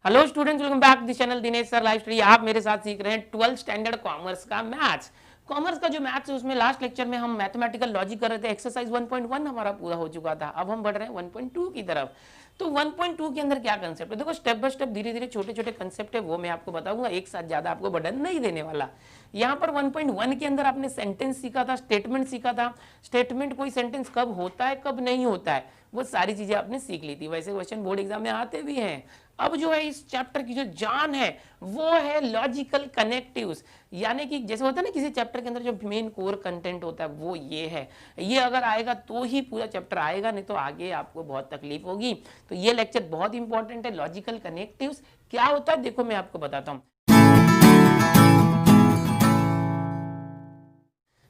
Hello students, welcome back this channel Dinesh sir live study. आप मेरे साथ सीख रहे हैं 12th स्टैंडर्ड कॉमर्स का मैथ्स। कॉमर्स का जो मैथ्स है उसमें लास्ट लेक्चर में हम मैथमेटिकल लॉजिक कर रहे थे। एक्सरसाइज 1.1 हमारा पूरा हो चुका था। अब हम बढ़ रहे हैं 1.2 की तरफ। तो 1.2 के अंदर क्या कंसेप्ट है, देखो स्टेप बाय स्टेप धीरे धीरे छोटे छोटे कंसेप्ट है वो मैं आपको बताऊंगा, एक साथ ज्यादा आपको बर्डन नहीं देने वाला। यहाँ पर 1.1 के अंदर आपने सेंटेंस सीखा था, स्टेटमेंट सीखा था। स्टेटमेंट कोई सेंटेंस कब होता है कब नहीं होता है वो सारी चीजें आपने सीख ली थी। वैसे क्वेश्चन बोर्ड एग्जाम में आते भी हैं। अब जो है इस चैप्टर की जो जान है वो है लॉजिकल कनेक्टिव्स। यानी कि जैसे होता है ना किसी चैप्टर के अंदर जो मेन कोर कंटेंट होता है वो ये है। ये अगर आएगा तो ही पूरा चैप्टर आएगा, नहीं तो आगे आपको बहुत तकलीफ होगी। तो ये लेक्चर बहुत इंपॉर्टेंट है। लॉजिकल कनेक्टिव्स क्या होता है देखो मैं आपको बताता हूं।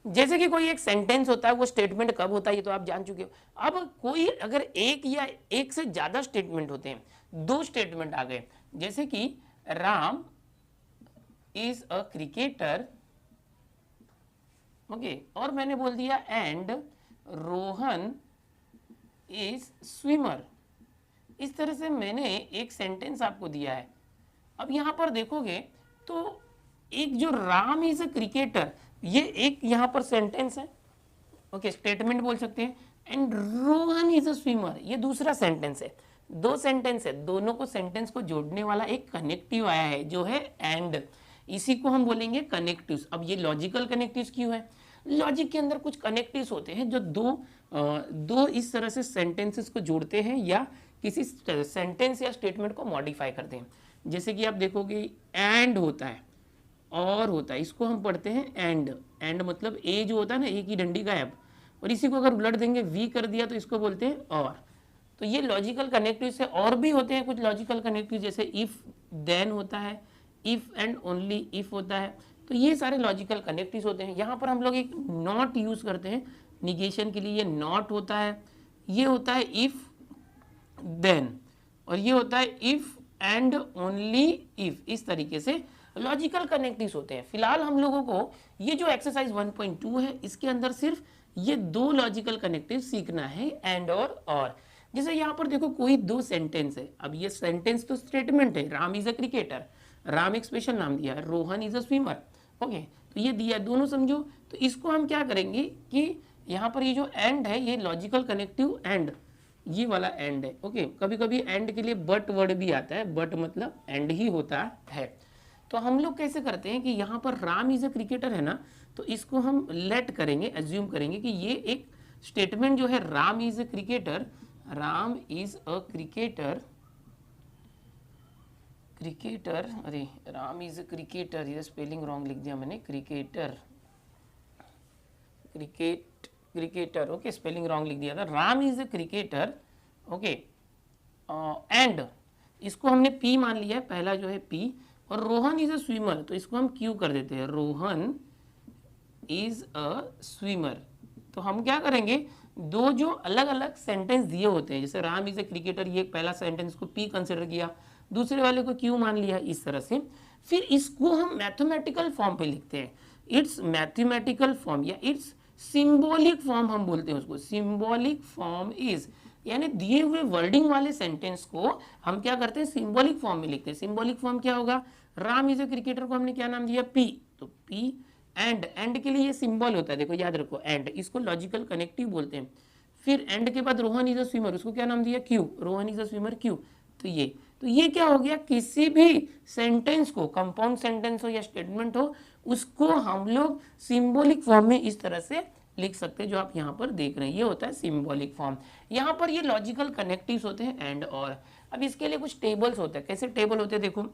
जैसे कि कोई एक सेंटेंस होता है वो स्टेटमेंट कब होता है ये तो आप जान चुके हो। अब कोई अगर एक या एक से ज्यादा स्टेटमेंट होते हैं, दो स्टेटमेंट आ गए, जैसे कि Ram is a cricketer, okay, और मैंने बोल दिया एंड रोहन इज स्विमर। इस तरह से मैंने एक सेंटेंस आपको दिया है। अब यहां पर देखोगे तो एक जो राम इज अ क्रिकेटर ये एक यहां पर सेंटेंस है, ओके, स्टेटमेंट बोल सकते हैं। And Rohan is a swimmer ये दूसरा सेंटेंस है। दो सेंटेंस है, दोनों को सेंटेंस को जोड़ने वाला एक कनेक्टिव आया है जो है एंड। इसी को हम बोलेंगे कनेक्टिव्स। अब ये लॉजिकल कनेक्टिव्स क्यों है? लॉजिक के अंदर कुछ कनेक्टिव्स होते हैं जो दो इस तरह से सेंटेंसेस को जोड़ते हैं या किसी सेंटेंस या स्टेटमेंट को मॉडिफाई करते हैं। जैसे कि आप देखोगे एंड होता है और होता है, इसको हम पढ़ते हैं एंड। एंड मतलब ए जो होता है ना, ए की डंडी गायब, और इसी को अगर उलट देंगे वी कर दिया तो इसको बोलते हैं और। तो ये लॉजिकल कनेक्टिव से और भी होते हैं कुछ लॉजिकल कनेक्टिव, जैसे इफ देन होता है, इफ एंड ओनली इफ होता है। तो ये सारे लॉजिकल कनेक्टिव्स होते हैं। यहाँ पर हम लोग एक नॉट यूज करते हैं निगेशन के लिए, ये नॉट होता है। ये होता है इफ देन, और ये होता है इफ एंड ओनली इफ। इस तरीके से लॉजिकल कनेक्टिव्स होते हैं। फिलहाल हम लोगों को ये जो एक्सरसाइज 1.2 है इसके अंदर सिर्फ ये दो लॉजिकल कनेक्टिव सीखना है, एंड और। जैसे यहाँ पर देखो कोई दो सेंटेंस है। अब ये सेंटेंस तो स्टेटमेंट है, Ram is a cricketer, Ram एक स्पेशल नाम दिया है, Rohan is a swimmer, okay, तो ये दिया दोनों समझो। तो इसको हम क्या करेंगे कि यहाँ पर ये जो एंड है ये लॉजिकल कनेक्टिव एंड, ये वाला एंड है, ओके। कभी कभी एंड के लिए बट वर्ड भी आता है, बट मतलब एंड ही होता है। तो हम लोग कैसे करते हैं कि यहाँ पर राम इज अ क्रिकेटर है ना, तो इसको हम लेट करेंगे, एज्यूम करेंगे कि ये एक स्टेटमेंट जो है Ram is a cricketer, Ram is a cricketer, cricketer, अरे राम इज अ क्रिकेटर, ये स्पेलिंग रॉन्ग लिख दिया मैंने, cricketer, cricketer, okay, spelling wrong लिख दिया था। Ram is a cricketer, okay, and इसको हमने पी मान लिया है, पहला जो है पी, और रोहन इज अ स्विमर तो इसको हम क्यू कर देते हैं, रोहन इज अ स्विमर। तो हम क्या करेंगे, दो जो अलग अलग सेंटेंस दिए होते हैं, जैसे राम इज अ क्रिकेटर, ये पहला सेंटेंस को पी कंसिडर किया, दूसरे वाले को क्यू मान लिया, इस तरह से। फिर इसको हम मैथमेटिकल फॉर्म पे लिखते हैं। इट्स मैथमेटिकल फॉर्म या इट्स सिंबॉलिक फॉर्म हम बोलते हैं उसको। सिंबॉलिक फॉर्म इज, यानी दिए हुए वर्डिंग वाले सेंटेंस को हम क्या करते हैं, सिंबॉलिक फॉर्म में लिखते हैं। सिंबॉलिक फॉर्म क्या होगा, राम इज अ क्रिकेटर को हमने क्या नाम दिया, पी, तो पी एंड के लिए ये सिंबल होता है, देखो याद रखो एंड, इसको लॉजिकल कनेक्टिव बोलते हैं। फिर एंड के बाद रोहन इज अ स्विमर, उसको क्या नाम दिया, Q, Rohan is a swimmer Q. तो ये क्या हो गया, किसी भी सेंटेंस को, कंपाउंड सेंटेंस हो या स्टेटमेंट हो, उसको हम लोग सिंबॉलिक फॉर्म में इस तरह से लिख सकते हैं जो आप यहाँ पर देख रहे हैं, ये होता है सिंबॉलिक फॉर्म। यहाँ पर ये लॉजिकल कनेक्टिव्स होते हैं एंड और। अब इसके लिए कुछ टेबल्स होते हैं। कैसे टेबल होते हैं देखो,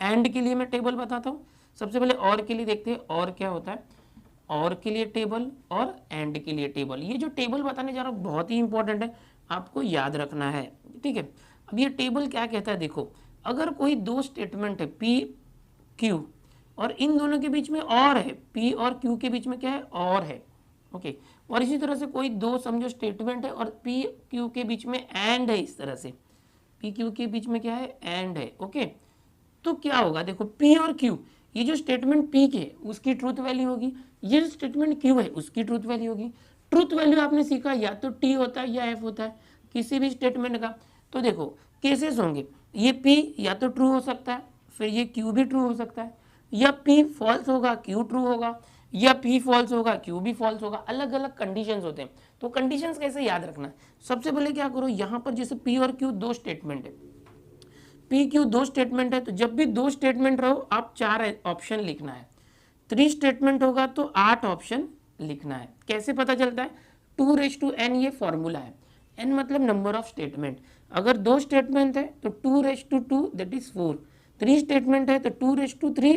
एंड के लिए मैं टेबल बताता हूँ। सबसे पहले और के लिए देखते हैं, और क्या होता है, और के लिए टेबल और एंड के लिए टेबल। ये जो टेबल बताने जा रहा हूँ बहुत ही इंपॉर्टेंट है, आपको याद रखना है, ठीक है। अब ये टेबल क्या कहता है, देखो अगर कोई दो स्टेटमेंट है पी क्यू और इन दोनों के बीच में और है, पी और क्यू के बीच में क्या है, और है, ओके, और इसी तरह से कोई दो समझो स्टेटमेंट है और पी क्यू के बीच में एंड है, इस तरह से पी क्यू के बीच में क्या है, एंड है, ओके। तो क्या होगा, देखो पी और क्यू, ये जो स्टेटमेंट पी के उसकी ट्रूथ वैल्यू होगी, ये जो स्टेटमेंट क्यू है उसकी ट्रूथ वैल्यू होगी। ट्रूथ वैल्यू आपने सीखा या तो टी होता है या एफ होता है किसी भी स्टेटमेंट का। तो देखो केसेस होंगे, ये P या तो ट्रू हो सकता है, फिर ये Q भी ट्रू हो सकता है, या P फॉल्स होगा Q ट्रू होगा, या P फॉल्स होगा Q भी फॉल्स होगा। अलग अलग कंडीशंस होते हैं। तो कंडीशंस कैसे याद रखना है, सबसे पहले क्या करो, यहाँ पर जैसे P और Q दो स्टेटमेंट है, P Q दो स्टेटमेंट है, तो जब भी दो स्टेटमेंट रहो आप 4 ऑप्शन लिखना है। 3 स्टेटमेंट होगा तो 8 ऑप्शन लिखना है। कैसे पता चलता है, 2n ये फॉर्मूला है। n मतलब नंबर ऑफ स्टेटमेंट। अगर दो स्टेटमेंट है तो 2 दैट इज 4, 3 स्टेटमेंट है तो 2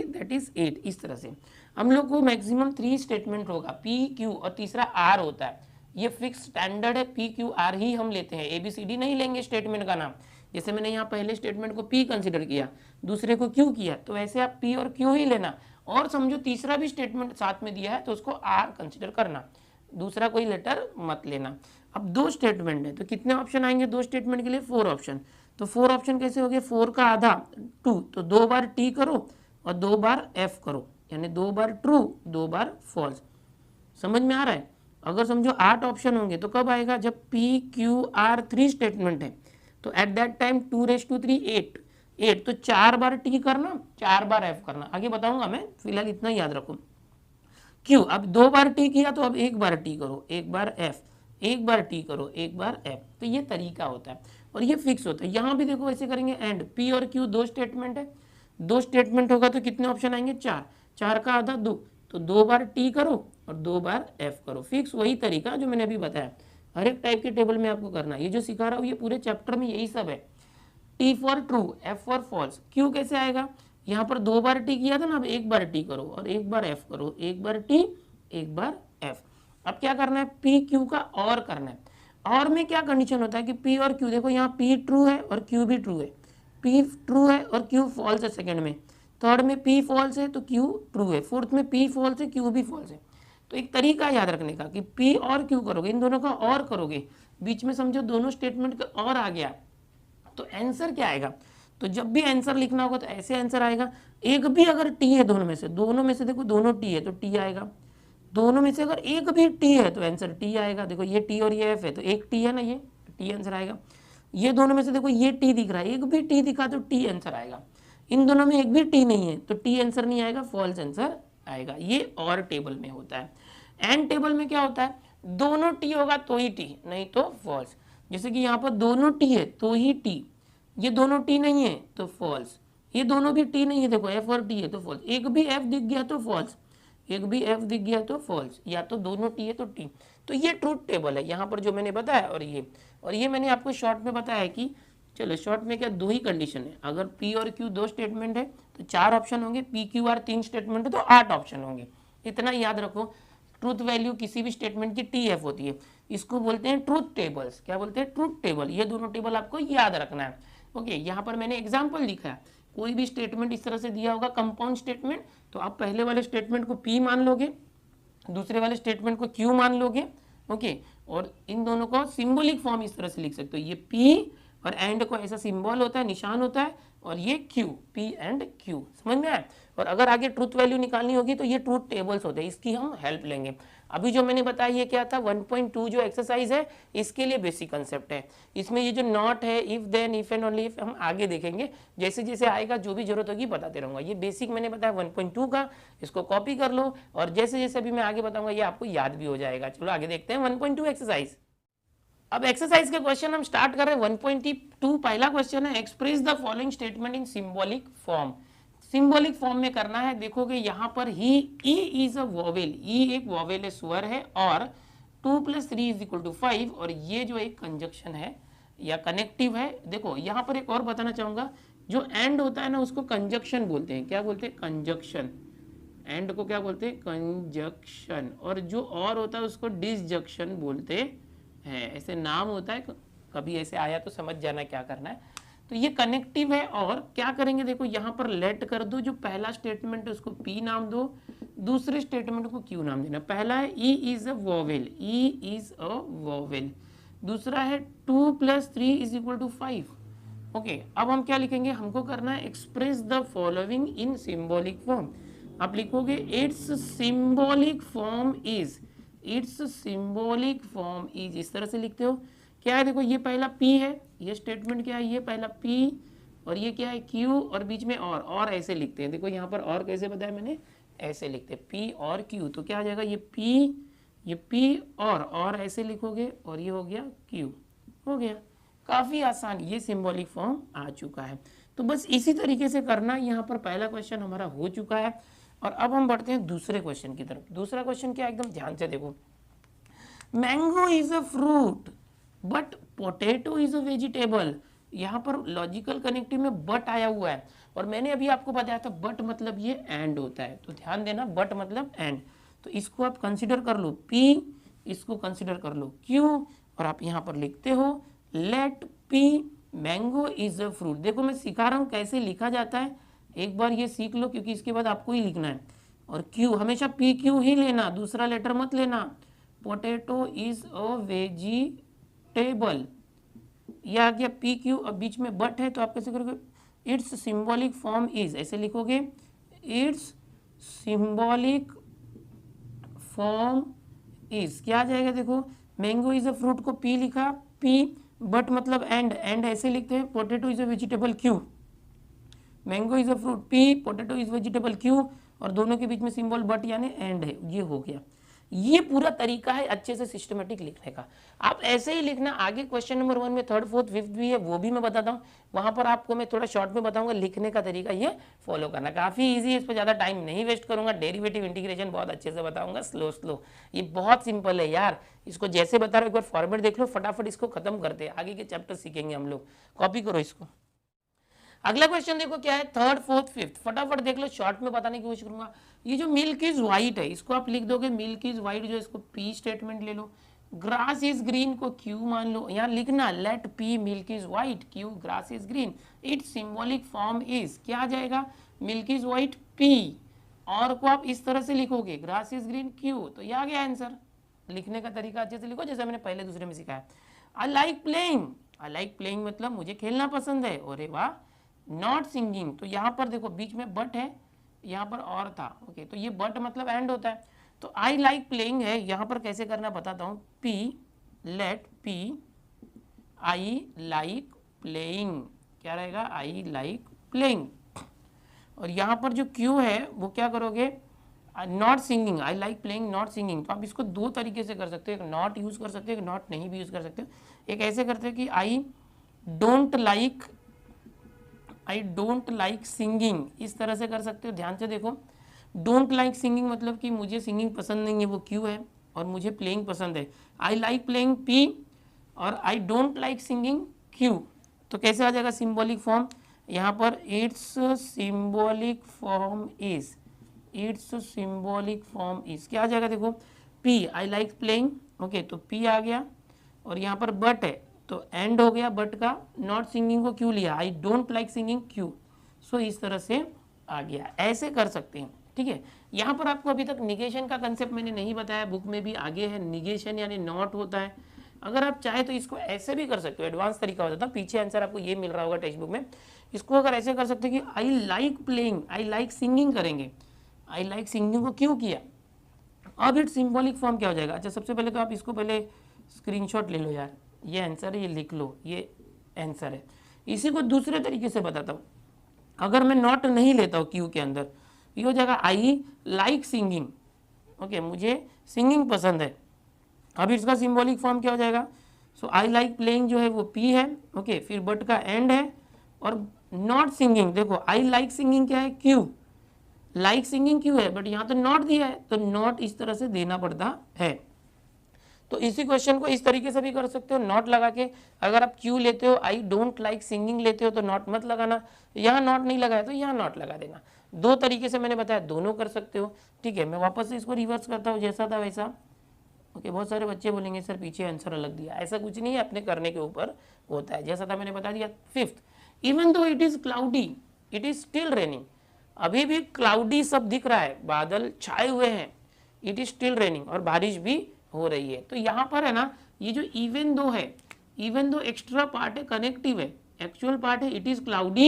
दैट इज 8। इस तरह से हम लोग को मैक्सिमम 3 स्टेटमेंट होगा, P Q और तीसरा R होता है। ये फिक्स स्टैंडर्ड है, P Q R ही हम लेते हैं, ABCD नहीं लेंगे स्टेटमेंट का नाम। जैसे मैंने यहाँ पहले स्टेटमेंट को P कंसिडर किया, दूसरे को Q किया, तो वैसे आप P और Q ही लेना। और समझो तीसरा भी स्टेटमेंट साथ में दिया है तो उसको R कंसिडर करना, दूसरा कोई लेटर मत लेना। अब दो स्टेटमेंट है तो कितने ऑप्शन आएंगे दो स्टेटमेंट के लिए, 4 ऑप्शन। तो 4 ऑप्शन कैसे हो गए, 4 का आधा 2, तो 2 बार T करो और 2 बार F करो, यानी 2 बार ट्रू 2 बार फॉल्स। समझ में आ रहा है। अगर समझो 8 ऑप्शन होंगे तो कब आएगा, जब P Q R 3 स्टेटमेंट है, तो एट दैट टाइम 2 8 8, तो 4 बार T करना 4 बार F करना। आगे बताऊंगा मैं, फिलहाल इतना याद रखो। क्यों, अब 2 बार T किया तो अब 1 बार T करो, 1 बार F, 1 बार T करो, 1 बार F। तो ये तरीका होता है और ये फिक्स होता है। यहाँ भी देखो ऐसे करेंगे, एंड P और Q दो स्टेटमेंट है, दो स्टेटमेंट होगा तो कितने ऑप्शन आएंगे, 4, 4 का आधा 2, तो 2 बार T करो और 2 बार F करो। फिक्स वही तरीका जो मैंने अभी बताया, हर एक टाइप के टेबल में आपको करना है। ये जो सिखा रहा हूँ ये पूरे चैप्टर में यही सब है। T for true, F for false. Q कैसे आएगा, यहाँ पर 2 बार T किया था ना, अब 1 बार T करो और 1 बार F करो, 1 बार T 1 बार F। अब क्या करना है, P Q का और करना है। और में क्या कंडीशन होता है कि P और Q, देखो यहाँ P ट्रू है और Q भी ट्रू है, P ट्रू है और Q फॉल्स है सेकंड में, थर्ड में P फॉल्स है तो Q ट्रू है, फोर्थ में P फॉल्स है Q भी फॉल्स है। तो एक तरीका याद रखने का कि P और Q करोगे, इन दोनों का और करोगे, बीच में समझो दोनों स्टेटमेंट का और आ गया, तो आंसर क्या आएगा। तो जब भी आंसर लिखना होगा तो ऐसे आंसर आएगा। एक भी अगर टी है दोनों में से देखो दोनों टी है तो टी आएगा, दोनों में से अगर एक भी टी है तो आंसर टी आएगा। देखो ये टी और ये एफ है तो एक टी है ना, ये टी आंसर आएगा। ये दोनों में से देखो ये टी दिख रहा है, एक भी टी दिखा तो टी आंसर आएगा। इन दोनों में एक भी टी नहीं है तो टी आंसर नहीं आएगा, फॉल्स आंसर आएगा। ये और टेबल में होता है। एंड टेबल में क्या होता है, दोनों टी होगा तो ही टी, नहीं तो फॉल्स। जैसे कि यहाँ पर दोनों टी है तो ही टी, ये दोनों टी नहीं है तो फॉल्स, ये दोनों भी टी नहीं है, देखो एफ और टी है तो फॉल्स, एक भी एफ दिख गया तो फॉल्स, एक भी एफ दिख गया तो फॉल्स, या तो दोनों टी है तो टी। तो ये ट्रूथ टेबल है यहाँ पर जो मैंने बताया। और ये मैंने आपको शॉर्ट में बताया है कि चलो शॉर्ट में क्या, दो ही कंडीशन है। अगर पी और क्यू दो स्टेटमेंट है तो 4 ऑप्शन होंगे, पी क्यू आर 3 स्टेटमेंट है तो 8 ऑप्शन होंगे। इतना याद रखो। ट्रूथ वैल्यू किसी भी स्टेटमेंट की टी एफ होती है, इसको बोलते हैं ट्रूथ टेबल्स। क्या बोलते हैं, ट्रूथ टेबल। ये दोनों टेबल आपको याद रखना है। ओके, यहाँ पर मैंने एग्जाम्पल लिखा है। कोई भी स्टेटमेंट इस तरह से दिया होगा कंपाउंड स्टेटमेंट, तो आप पहले वाले स्टेटमेंट को पी मान लोगे, दूसरे वाले स्टेटमेंट को क्यू मान लोगे। ओके, और इन दोनों को सिंबॉलिक फॉर्म इस तरह से लिख सकते हो। ये पी और एंड को ऐसा सिंबल होता है, निशान होता है, और ये क्यू, पी एंड क्यू। समझ में आया। और अगर आगे ट्रूथ वैल्यू निकालनी होगी तो ये ट्रूथ टेबल्स होते हैं, इसकी हम हेल्प लेंगे। अभी जो मैंने बताया ये क्या था, 1.2 जो एक्सरसाइज है इसके लिए बेसिक कंसेप्ट है। इसमें ये जो नॉट है, if then, if and only if, हम आगे देखेंगे। जैसे जैसे आएगा जो भी जरूरत होगी बताते रहूंगा। ये बेसिक मैंने बताया 1.2 का, इसको कॉपी कर लो और जैसे जैसे अभी मैं आगे बताऊंगा ये आपको याद भी हो जाएगा। चलो आगे देखते हैं 1.2 एक्सरसाइज। अब एक्सरसाइज के क्वेश्चन हम स्टार्ट कर रहे हैं। 1.2 पहला क्वेश्चन है, express the following statement in symbolic form. Symbolic form में करना है। देखोगे यहाँ पर ही ई इज अ वॉवेल, ई एक वॉवेल है, स्वर है, और 2 + 3 = 5, और ये जो एक कंजक्शन है या कनेक्टिव है। देखो यहाँ पर एक और बताना चाहूंगा, जो एंड होता है ना उसको कंजक्शन बोलते हैं। क्या बोलते हैं, कंजक्शन। एंड को क्या बोलते हैं, कंजक्शन। और जो और होता है उसको डिसजक्शन बोलते हैं। ऐसे नाम होता है, कभी ऐसे आया तो समझ जाना क्या करना है। तो ये कनेक्टिव है। और क्या करेंगे, देखो यहाँ पर लेट कर दो, जो पहला स्टेटमेंट है उसको पी नाम दो, दूसरे स्टेटमेंट को क्यू नाम देना। पहला है E is a vowel, E is a vowel. दूसरा है 2 + 3 = 5। ओके, अब हम क्या लिखेंगे, हमको करना है express the following in symbolic form. आप लिखोगे it's symbolic form is, it's symbolic form is, इस तरह से लिखते हो। क्या है, देखो ये पहला P है, ये स्टेटमेंट क्या है, ये पहला P और ये क्या है क्यू और बीच में और ऐसे लिखते हैं। देखो यहाँ पर और कैसे बताया मैंने, ऐसे लिखते हैं पी और क्यू। तो क्या आ जाएगा, ये पी और ऐसे लिखोगे और ये हो गया क्यू, हो गया। काफ़ी आसान, ये सिंबॉलिक फॉर्म आ चुका है। तो बस इसी तरीके से करना। यहाँ पर पहला क्वेश्चन हमारा हो चुका है और अब हम बढ़ते हैं दूसरे क्वेश्चन की तरफ। दूसरा क्वेश्चन क्या, एकदम ध्यान से देखो। Mango is a fruit but potato is a vegetable. यहाँ पर लॉजिकल कनेक्टिव में बट आया हुआ है और मैंने अभी आपको बताया था बट मतलब ये एंड होता है। तो ध्यान देना, बट मतलब एंड। तो इसको आप कंसिडर कर लो पी, इसको कंसिडर कर लो क्यू, और आप यहाँ पर लिखते हो let P mango is a fruit. देखो मैं सिखा रहा हूँ कैसे लिखा जाता है, एक बार ये सीख लो क्योंकि इसके बाद आपको ही लिखना है। और क्यू हमेशा पी क्यू ही लेना, दूसरा लेटर मत लेना। पोटैटो इज अ वेजिटेबल, यह आ गया पी क्यू। अब बीच में बट है तो आप कैसे करोगे, इट्स सिंबॉलिक फॉर्म इज, ऐसे लिखोगे इट्स सिंबॉलिक फॉर्म इज। क्या आ जाएगा, देखो मैंगो इज अ फ्रूट को पी लिखा, पी, बट मतलब एंड ऐसे लिखते हैं। Potato is a vegetable Q, mango is a fruit P, potato is vegetable Q, और दोनों के बीच में सिंबल बट यानी एंड है। ये हो गया, ये पूरा तरीका है अच्छे से सिस्टमेटिक लिखने का। आप ऐसे ही लिखना। आगे क्वेश्चन नंबर 1 में 3rd 4th 5th भी है, वो भी मैं बताता हूँ। वहां पर आपको मैं थोड़ा शॉर्ट में बताऊंगा लिखने का तरीका, ये फॉलो करना। काफी इजी है, इस पर ज्यादा टाइम नहीं वेस्ट करूंगा। डेरिवेटिव इंटीग्रेशन बहुत अच्छे से बताऊंगा, स्लो। ये बहुत सिंपल है यार, इसको जैसे बता रहा हूँ एक बार फॉर्मेट देख लो, फटाफट इसको खत्म करते हैं, आगे के चैप्टर सीखेंगे हम लोग। कॉपी करो इसको। अगला क्वेश्चन देखो क्या है, 3rd 4th 5th, फटाफट देख लो, शॉर्ट में बताने की कोशिश करूंगा। ये जो मिल्क इज व्हाइट है, इसको आप लिख दोगे मिल्क इज व्हाइट, जो इसको पी स्टेटमेंट ले लो। ग्रास इज ग्रीन को क्यू मान लो, यहाँ लिखना let P milk is white Q grass is green. It's symbolic form is, क्या आ जाएगा, मिल्क इज व्हाइट पी, और को आप इस तरह से लिखोगे ग्रास इज ग्रीन क्यू। तो ये आ गया आंसर। लिखने का तरीका अच्छे से लिखो जैसे मैंने पहले दूसरे में सिखाया। आई लाइक प्लेइंग मतलब मुझे खेलना पसंद है। अरे वाह, नॉट सिंगिंग, तो यहाँ पर देखो बीच में बट है, यहाँ पर और था, ओके, तो ये बट मतलब एंड होता है। तो आई लाइक प्लेइंग है, यहाँ पर कैसे करना बताता हूँ, P let P I like playing, क्या रहेगा, आई लाइक प्लेइंग। और यहाँ पर जो क्यू है वो क्या करोगे, not singing, I like playing not singing. तो आप इसको दो तरीके से कर सकते हो, एक नॉट यूज कर सकते हो, एक नॉट नहीं भी यूज कर सकते हो। एक ऐसे करते हो कि आई डोंट लाइक सिंगिंग, इस तरह से कर सकते हो। ध्यान से देखो, डोंट लाइक सिंगिंग मतलब कि मुझे सिंगिंग पसंद नहीं है, वो क्यू है, और मुझे प्लेइंग पसंद है, आई लाइक प्लेइंग पी, और आई डोंट लाइक सिंगिंग क्यू। तो कैसे आ जाएगा सिंबॉलिक फॉर्म, यहाँ पर इट्स सिंबॉलिक फॉर्म इज, क्या आ जाएगा, देखो P I like playing, okay, तो पी आ गया, और यहाँ पर बट है तो एंड हो गया बट का, नॉट सिंगिंग को क्यों लिया, आई डोंट लाइक सिंगिंग क्यू। सो इस तरह से आ गया, ऐसे कर सकते हैं, ठीक है। यहाँ पर आपको अभी तक निगेशन का कंसेप्ट मैंने नहीं बताया, बुक में भी आगे है, निगेशन यानी नॉट होता है। अगर आप चाहे तो इसको ऐसे भी कर सकते हो, एडवांस तरीका होता था, पीछे आंसर आपको ये मिल रहा होगा टेक्स्ट बुक में। इसको अगर ऐसे कर सकते हैं कि आई like playing, I like singing करेंगे, आई लाइक सिंगिंग को क्यों किया, अब इट सिंबॉलिक फॉर्म क्या हो जाएगा। अच्छा, सबसे पहले तो आप इसको पहले स्क्रीनशॉट ले लो यार, ये आंसर है, ये लिख लो, ये आंसर है। इसी को दूसरे तरीके से बताता हूँ, अगर मैं नॉट नहीं लेता हूँ क्यू के अंदर, ये हो जाएगा आई लाइक सिंगिंग, ओके, मुझे सिंगिंग पसंद है। अब इसका सिंबॉलिक फॉर्म क्या हो जाएगा, सो आई लाइक प्लेइंग जो है वो पी है, ओके, फिर बट का एंड है, और नॉट सिंगिंग, देखो आई लाइक सिंगिंग क्या है, क्यू, लाइक सिंगिंग क्यू है, बट यहाँ तो नॉट दिया है, तो नॉट इस तरह से देना पड़ता है। तो इसी क्वेश्चन को इस तरीके से भी कर सकते हो, नॉट लगा के। अगर आप क्यू लेते हो, आई डोंट लाइक सिंगिंग लेते हो, तो नॉट मत लगाना, यहाँ नॉट नहीं लगाया तो यहाँ नॉट लगा देना। दो तरीके से मैंने बताया, दोनों कर सकते हो, ठीक है। मैं वापस से इसको रिवर्स करता हूँ, जैसा था वैसा, ओके। बहुत सारे बच्चे बोलेंगे सर पीछे आंसर अलग दिया, ऐसा कुछ नहीं है, अपने करने के ऊपर होता है। जैसा था मैंने बता दिया। 5th, even though it is cloudy it is still raining, अभी भी क्लाउडी सब दिख रहा है, बादल छाए हुए हैं, इट इज स्टिल रेनिंग, और बारिश भी हो रही है। तो यहाँ पर है ना, ये जो इवन दो है, इवन दो एक्स्ट्रा पार्ट है, कनेक्टिव है, एक्चुअल पार्ट है it is cloudy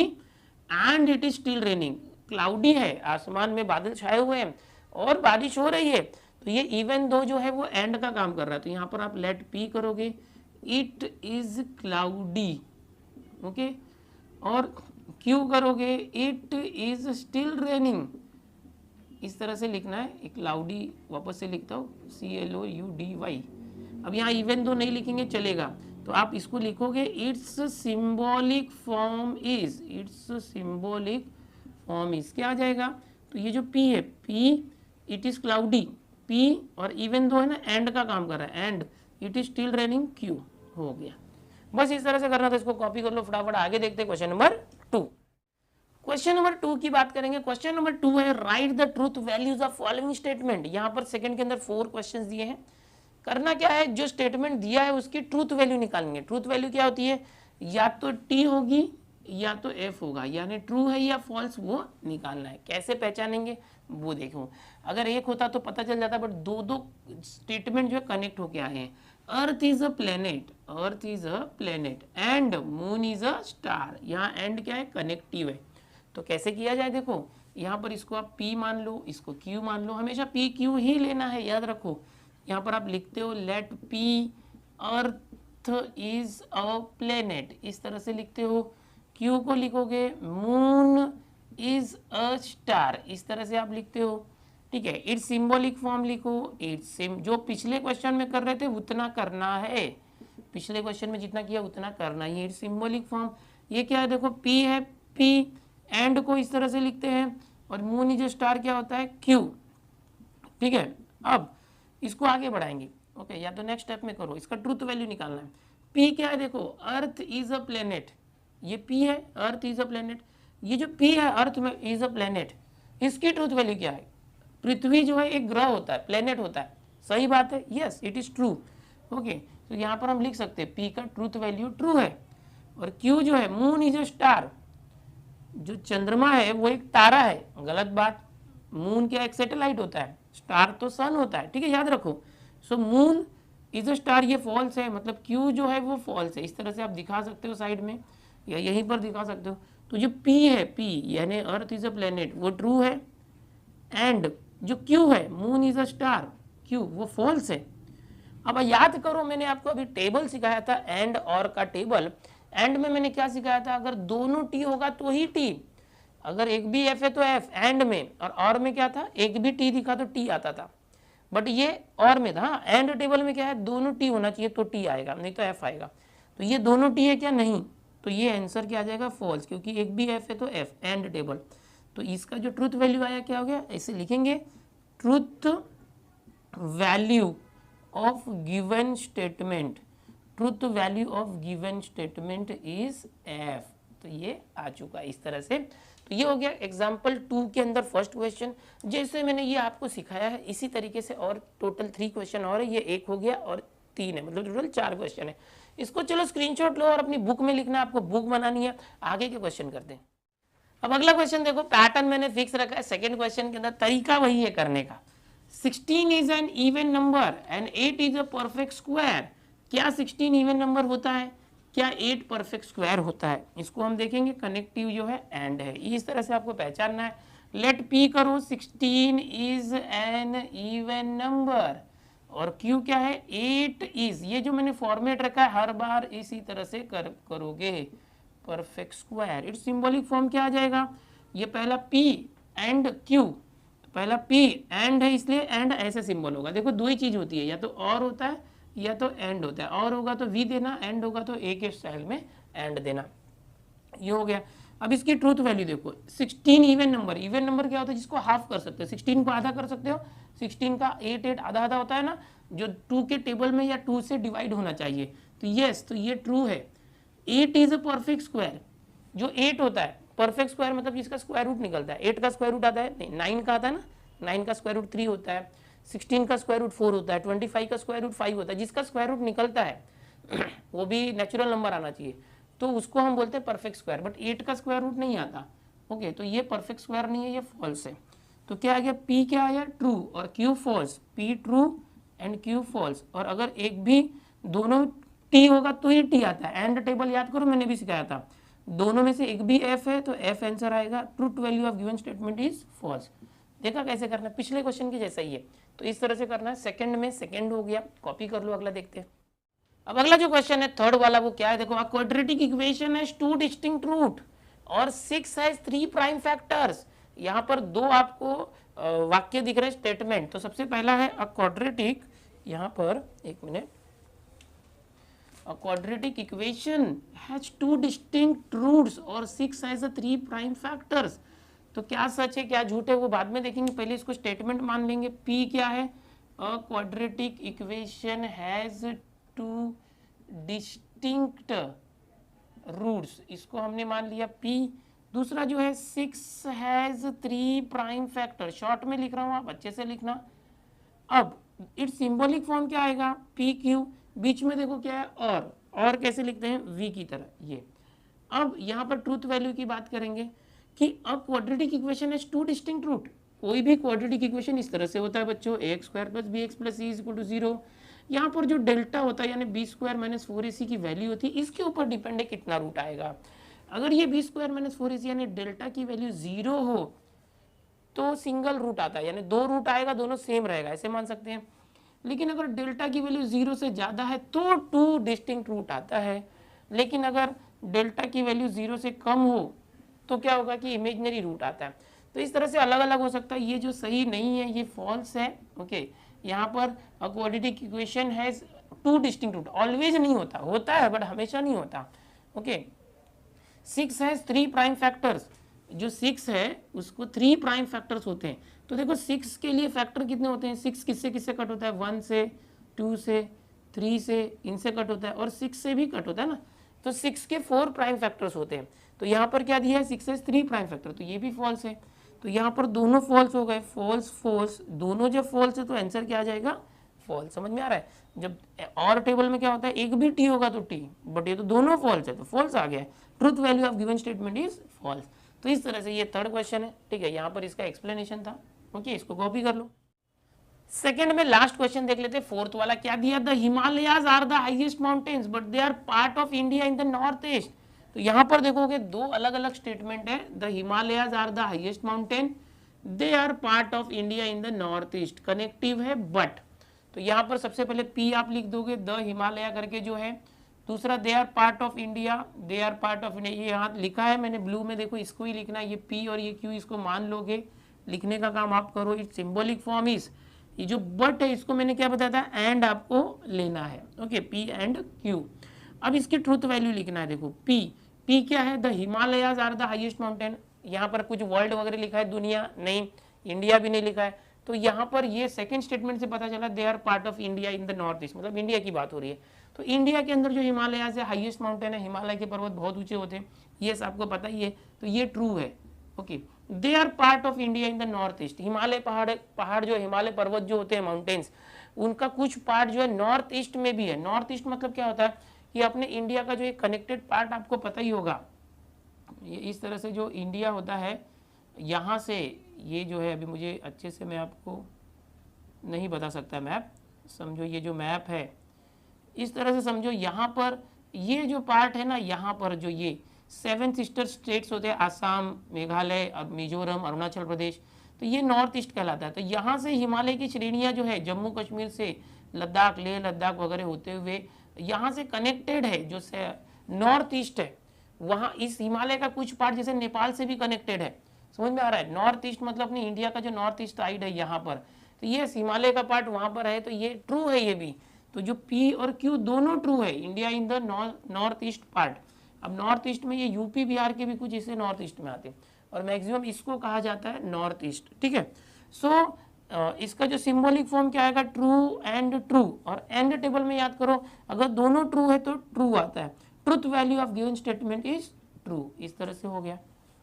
and it is still raining. Cloudy है, आसमान में बादल छाए हुए हैं और बारिश हो रही है, तो ये इवन दो जो है वो एंड का काम कर रहा है। तो यहाँ पर आप लेट पी करोगे, इट इज क्लाउडी, ओके, और क्यू करोगे इट इज स्टिल रेनिंग, इस तरह से लिखना है। एक क्लाउडी वापस से लिखता हूँ CLOUDY। अब यहाँ इवन दो नहीं लिखेंगे चलेगा, तो आप इसको लिखोगे it's symbolic form is, it's symbolic form is क्या आ जाएगा, तो ये जो P है P it is cloudy, P और इवन दो है ना एंड का काम कर रहा है, and it is still raining Q हो गया। बस इस तरह से करना था, इसको कॉपी कर लो फटाफट। आगे देखते हैं क्वेश्चन नंबर 2। क्वेश्चन नंबर 2 की बात करेंगे। क्वेश्चन नंबर 2 है right the truth values of following statement. यहाँ पर सेकंड के अंदर 4 क्वेश्चंस दिए हैं। करना क्या है, जो स्टेटमेंट दिया है उसकी ट्रूथ वैल्यू निकालेंगे। ट्रूथ वैल्यू क्या होती है, या तो T होगी या तो F होगा, यानी ट्रू है या फॉल्स वो निकालना है। कैसे पहचानेंगे वो देखो। अगर एक होता तो पता चल जाता, बट दो दो स्टेटमेंट जो है कनेक्ट होके आए हैं। अर्थ is a planet, earth is a planet and moon is a star. यहाँ एंड क्या है, कनेक्टिव है। तो कैसे किया जाए, देखो यहाँ पर इसको आप P मान लो, इसको Q मान लो। हमेशा P Q ही लेना है, याद रखो। यहाँ पर आप लिखते हो let P earth is a planet, इस तरह से लिखते हो। Q को लिखोगे मून इज अ स्टार, इस तरह से आप लिखते हो। ठीक है, इट्स सिंबॉलिक फॉर्म लिखो। इट्स जो पिछले क्वेश्चन में कर रहे थे उतना करना है, पिछले क्वेश्चन में जितना किया उतना करना है। इट्स सिंबॉलिक फॉर्म ये क्या है, देखो P है, P एंड को इस तरह से लिखते हैं, और मून इज अ स्टार क्या होता है, Q। ठीक है, अब इसको आगे बढ़ाएंगे। ओके, या तो नेक्स्ट स्टेप में करो, इसका ट्रूथ वैल्यू निकालना है। P क्या है, देखो अर्थ इज अ प्लेनेट, ये P है, अर्थ इज अ प्लेनेट। ये जो P है अर्थ में इज अ प्लेनेट, इसकी ट्रूथ वैल्यू क्या है, पृथ्वी जो है एक ग्रह होता है, प्लेनेट होता है। सही बात है, yes it is true. Okay, तो यहाँ पर हम लिख सकते हैं P का ट्रूथ वैल्यू ट्रू है। और Q जो है मून इज अ स्टार, जो चंद्रमा है वो एक तारा है, गलत बात। मून क्या एक सैटेलाइट होता है, स्टार तो सन होता है। ठीक है, याद रखो। सो मून इज अ स्टार ये फॉल्स है, मतलब Q जो है वो फॉल्स है। इस तरह से आप दिखा सकते हो साइड में, या यहीं पर दिखा सकते हो। तो जो P है, P यानी अर्थ इज अ प्लेनेट, वो ट्रू है। एंड जो Q है moon is a star, Q वो फॉल्स है। अब याद करो, मैंने आपको अभी टेबल सिखाया था एंड और का टेबल। एंड में मैंने क्या सिखाया था, अगर दोनों T होगा तो ही T, अगर एक भी F है तो F एंड में। और में क्या था, एक भी T दिखा तो T आता था, बट ये और में था। एंड टेबल में क्या है, दोनों T होना चाहिए तो T आएगा, नहीं तो F आएगा। तो ये दोनों T है क्या, नहीं, तो ये आंसर क्या आ जाएगा, फॉल्स, क्योंकि एक भी F है तो F एंड टेबल। तो इसका जो ट्रूथ वैल्यू आया क्या हो गया, ऐसे लिखेंगे truth value of given statement, truth value of given statement is F। तो ये आ चुका इस तरह से। तो ये हो गया एग्जाम्पल 2 के अंदर फर्स्ट क्वेश्चन। जैसे मैंने ये आपको सिखाया है इसी तरीके से और टोटल 3 क्वेश्चन और है। ये एक हो गया और 3 है, मतलब टोटल 4 क्वेश्चन है। इसको चलो स्क्रीनशॉट लो और अपनी बुक में लिखना, आपको बुक बनानी है। आगे के क्वेश्चन करते हैं। अब अगला क्वेश्चन देखो, पैटर्न मैंने फिक्स रखा है सेकंड क्वेश्चन के अंदर, तरीका वही है करने का। 16 is an even number and 8 is a perfect square. क्या 16 इवन नंबर होता है, क्या 8 परफेक्ट स्क्वायर होता है, इसको हम देखेंगे। कनेक्टिव जो है एंड है, इस तरह से आपको पहचानना है। लेट P करो 16 इज एन इवन नंबर, और Q क्या है, 8 इज। ये जो मैंने फॉर्मेट रखा है हर बार इसी तरह से करोगे, perfect square. It's symbolic form क्या आ जाएगा, ये पहला P एंड Q, तो पहला P एंड है इसलिए एंड ऐसे सिंबल होगा। देखो दो ही चीज होती है, या तो और होता है या तो एंड होता है। और होगा तो V देना, एंड होगा तो A के स्टाइल में एंड देना। ये हो गया। अब इसकी ट्रूथ वैल्यू देखो, 16 इवन नंबर। इवन नंबर क्या होता है, जिसको हाफ कर सकते हो, 16 को आधा कर सकते हो। 16 का 8 आधा आधा होता है ना, जो 2 के टेबल में या 2 से डिवाइड होना चाहिए। तो यस, तो ये ट्रू है। 8 इज अ परफेक्ट स्क्वायर, जो 8 होता है परफेक्ट स्क्वायर मतलब जिसका स्क्वायर रूट निकलता है। 8 का स्क्वायर रूट आता है, नहीं 9 का आता है ना, 9 का स्क्वायर रूट 3 होता है, 16 का स्क्वायर रूट 4 होता है, 25 का स्क्वायर रूट 5 होता है। जिसका स्क्वायर रूट निकलता है वो भी नेचुरल नंबर आना चाहिए, तो उसको हम बोलते हैं परफेक्ट स्क्वायर। बट 8 का स्क्वायर रूट नहीं आता। ओके, तो ये परफेक्ट स्क्वायर नहीं है, ये फॉल्स है। तो क्या आ गया, P क्या आया, ट्रू, और Q false. P true and Q false. और अगर एक भी दोनों T होगा तो ही T आता है। एंड टेबल याद करो, मैंने भी सिखाया था। दोनों में से एक भी F है तो F आंसर आएगा। Truth value of given statement is false. देखा कैसे करना है, पिछले क्वेश्चन की जैसा ही है। तो इस तरह से करना है। सेकंड में सेकंड हो गया, कॉपी कर लो। अगला देखते हैं। अब अगला जो क्वेश्चन है थर्ड वाला, वो क्या है, देखो क्वाड्रेटिक इक्वेशन है टू डिस्टिंक्ट रूट और 6 हैज 3 प्राइम फैक्टर्स। यहाँ पर दो आपको वाक्य दिख रहे हैं, स्टेटमेंट। तो सबसे पहला है अ क्वाड्रेटिक, यहाँ पर एक minute, a quadratic equation has 2 distinct roots और 6 has a 3 prime factors। तो क्या सच है क्या झूठ है वो बाद में देखेंगे, पहले इसको स्टेटमेंट मान लेंगे। P क्या है, a quadratic equation has 2 distinct roots, इसको हमने मान लिया P। दूसरा जो है 6 has 3 prime factor, शॉर्ट में लिख रहा हूँ, आप अच्छे से लिखना। अब इट्स सिंबॉलिक फॉर्म क्या आएगा, पी क्यू, बीच में देखो क्या है और कैसे लिखते हैं, वी की तरह ये। अब यहाँ पर ट्रूथ वैल्यू की बात करेंगे कि अब क्वाड्रेटिक इक्वेशन है 2 डिस्टिंक्ट रूट। कोई भी क्वाड्रेटिक इक्वेशन इस तरह से होता है बच्चों, ax square plus B X plus C is equal to 0। यहाँ पर जो डेल्टा होता है यानी बी स्क्वायर माइनस 4ac की वैल्यू होती है, इसके ऊपर डिपेंड है कितना रूट आएगा। अगर ये बी स्क्वायर माइनस 4ac यानी डेल्टा की वैल्यू 0 हो तो सिंगल रूट आता है, यानी 2 रूट आएगा, दोनों सेम रहेगा, ऐसे मान सकते हैं। लेकिन अगर डेल्टा की वैल्यू 0 से ज़्यादा है तो 2 डिस्टिंक्ट रूट आता है। लेकिन अगर डेल्टा की वैल्यू 0 से कम हो तो क्या होगा कि इमेजिनरी रूट आता है। तो इस तरह से अलग अलग हो सकता है। ये जो सही नहीं है ये फॉल्स है। ओके, यहाँ पर quadratic equation has 2 distinct root, always नहीं होता, होता है बट हमेशा नहीं होता। ओके, 6 हैज 3 प्राइम फैक्टर्स, जो 6 है उसको 3 प्राइम फैक्टर्स होते हैं। तो देखो 6 के लिए फैक्टर कितने होते हैं, 6 किससे किससे कट होता है, 1 से, 2 से, 3 से, इनसे कट होता है और 6 से भी कट होता है ना। तो 6 के 4 प्राइम फैक्टर्स होते हैं। तो यहाँ पर क्या दिया है, 6 से 3 प्राइम फैक्टर, तो ये भी फॉल्स है। तो यहाँ पर दोनों फॉल्स हो गए, फॉल्स फॉल्स, दोनों जब फॉल्स है तो आंसर क्या आ जाएगा, फॉल्स। समझ में आ रहा है। जब और टेबल में क्या होता है, एक भी टी होगा तो टी, बट ये तो दोनों फॉल्स है तो फॉल्स आ गया है। Truth value of given statement is false. तो इस तरह से ये थर्ड क्वेश्चन है, ठीक है, यहाँ पर इसका एक्सप्लेनेशन था। ओके, इसको कॉपी कर लो। सेकंड में लास्ट क्वेश्चन देख लेते हैं, फोर्थ वाला क्या दिया, the Himalayas are the highest mountains but they are part of India in the north east. तो यहाँ पर देखोगे दो अलग अलग स्टेटमेंट है, the Himalayas are the highest mountain, they are part of India in the north east, connective है but. तो यहाँ पर सबसे पहले पी आप लिख दोगे, द हिमालय करके जो है। दूसरा they are part of India, they are part of India, ये यहाँ लिखा है मैंने ब्लू में, देखो इसको ही लिखना है, ये पी और ये क्यू इसको मान लोगे, लिखने का काम आप करो। इट सिंबॉलिक फॉर्म इज, ये जो बट है इसको मैंने क्या बताया था, एंड आपको लेना है। Okay, P and Q. अब इसकी ट्रूथ वैल्यू लिखना है, देखो पी, पी क्या है, the Himalayas are the highest mountain. यहाँ पर कुछ वर्ल्ड वगैरह लिखा है, दुनिया नहीं, इंडिया भी नहीं लिखा है। तो यहाँ पर ये सेकंड स्टेटमेंट से पता चला they are part of India in the north east, मतलब इंडिया की बात हो रही है। तो इंडिया के अंदर जो हिमालयाज है हाईएस्ट माउंटेन है, हिमालय के पर्वत बहुत ऊंचे होते हैं, ये आपको पता ही है, तो ये ट्रू है। Okay, they are part of India in the north east, Himalaya पहाड़ जो हिमालय पर्वत जो होते हैं माउंटेन्स, उनका कुछ पार्ट जो है नॉर्थ ईस्ट में भी है। नॉर्थ ईस्ट मतलब क्या होता है कि अपने इंडिया का जो एक कनेक्टेड पार्ट आपको पता ही होगा, ये इस तरह से जो इंडिया होता है यहाँ से, ये जो है अभी मुझे अच्छे से मैं आपको नहीं बता सकता मैप, समझो ये जो मैप है इस तरह से समझो, यहाँ पर ये जो पार्ट है ना, यहाँ पर जो ये 7 सिस्टर स्टेट्स होते हैं, आसाम, मेघालय और मिजोरम, अरुणाचल प्रदेश, तो ये नॉर्थ ईस्ट कहलाता है। तो यहाँ से हिमालय की श्रेणियाँ जो है जम्मू कश्मीर से लद्दाख, लेह लद्दाख वगैरह होते हुए यहाँ से कनेक्टेड है, जो नॉर्थ ईस्ट है, वहाँ इस हिमालय का कुछ पार्ट जैसे नेपाल से भी कनेक्टेड है। समझ में आ रहा है, नॉर्थ ईस्ट मतलब अपनी इंडिया का जो नॉर्थ ईस्ट साइड है यहाँ पर, तो ये हिमालय का पार्ट वहाँ पर है, तो ये ट्रू है ये भी। तो जो P और Q दोनों ट्रू है, India in the north east part. अब नॉर्थ ईस्ट में ये यूपी बिहार के भी कुछ हिस्से नॉर्थ ईस्ट में आते हैं और मैक्सिमम इसको कहा जाता है नॉर्थ ईस्ट, ठीक है। सो इसका जो सिंबॉलिक फॉर्म क्या आएगा, ट्रू एंड ट्रू, और एंड टेबल में याद करो अगर दोनों ट्रू है तो ट्रू आता है। Truth value of given statement is true, इस तरह से हो गया।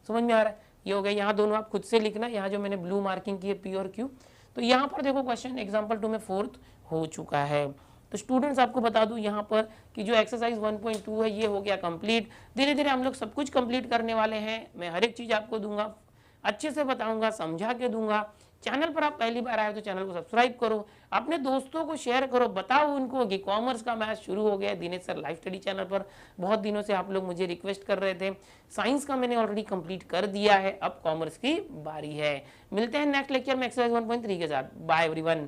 समझ में आ रहा है, ये हो गया। यहाँ दोनों आप खुद से लिखना, यहाँ जो मैंने ब्लू मार्किंग की है P और Q। तो यहाँ पर देखो क्वेश्चन एग्जाम्पल 2 में फोर्थ हो चुका है। तो स्टूडेंट्स आपको बता दूं यहाँ पर कि जो एक्सरसाइज 1.2 है ये हो गया कंप्लीट। धीरे धीरे हम लोग सब कुछ कंप्लीट करने वाले हैं। मैं हर एक चीज़ आपको दूंगा, अच्छे से बताऊंगा, समझा के दूंगा। चैनल पर आप पहली बार आए तो चैनल को सब्सक्राइब करो, अपने दोस्तों को शेयर करो, बताओ उनको कि कॉमर्स का मैथ शुरू हो गया है Dinesh sir live study channel पर। बहुत दिनों से आप लोग मुझे रिक्वेस्ट कर रहे थे। साइंस का मैंने ऑलरेडी कंप्लीट कर दिया है, अब कॉमर्स की बारी है। मिलते हैं नेक्स्ट लेक्चर में एक्सरसाइज 1.3 के साथ। Bye everyone.